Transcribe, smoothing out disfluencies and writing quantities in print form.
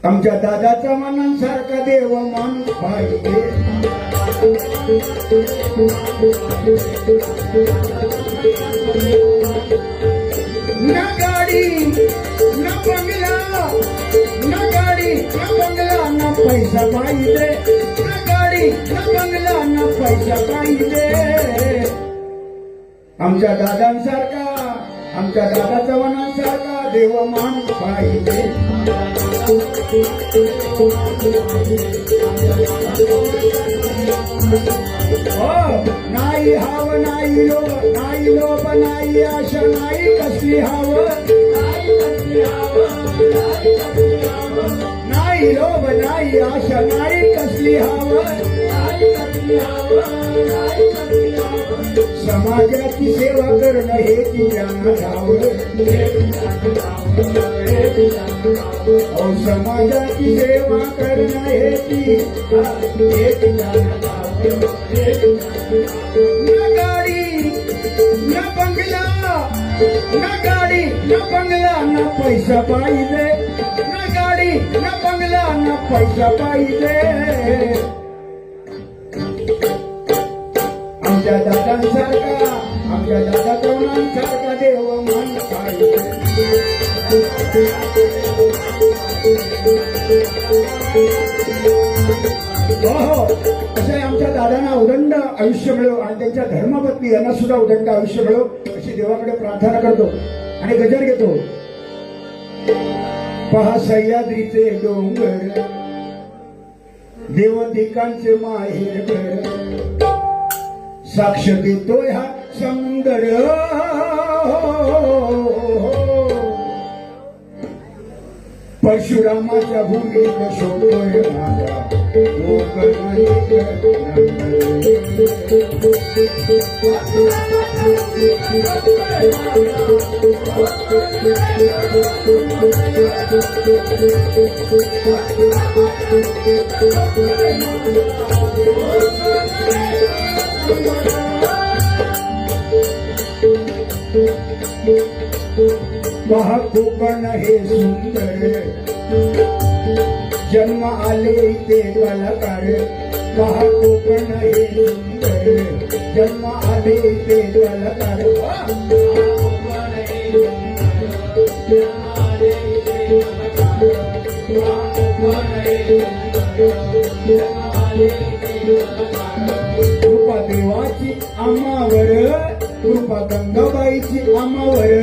आमच्या दादाच्या मनासारखा देव माणूस पाहिजे. ना गाडी ना बंगला, ना गाडी ना बंगला ना पैसा पाहिजे. ना गाडी ना बंगला ना पैसा पाहिजे. आमच्या दादांसारखा, आमच्या दादाच्या मनासारखा देव माणूस पाहिजे. नाही हाव नाही लोभ, नाही लोभ नाही आशा, नाही कसली हाव, नाही लोभ नाही आशा, नाही कसली हाव. समाजाची सेवा करणं हे तिच्या समाजाची सेवा करणं हे ती. ना गाडी ना बंगला, ना गाडी ना बंगला ना पैसा पाहिजे. ना गाडी ना बंगला ना पैसा पाहिजे. आमच्या दादांसारखा, आमच्या दादा तरुणांसारखा देव माणूस पाहिजे. असे आमच्या दादांना उदंड आयुष्य मिळो आणि त्यांच्या धर्मपत्नी यांना सुद्धा उदंड आयुष्य मिळो अशी देवाकडे प्रार्थना करतो आणि गजर घेतो. पहा सह्याद्रीचे डोंगर, देवदिकांचे माहेर, साक्ष देतोय हा समुंदर. परशुरामाच्या भूमीत शोधतोय माझा पहा कोकण हे सुंदर, जन्म आले इथे कलाकार. पहा कोकण हे सुंदर, जन्म आले इथे कलाकार. कृपा देवाची आम्हावर, कृपा गंगाबाईची आम्हावर.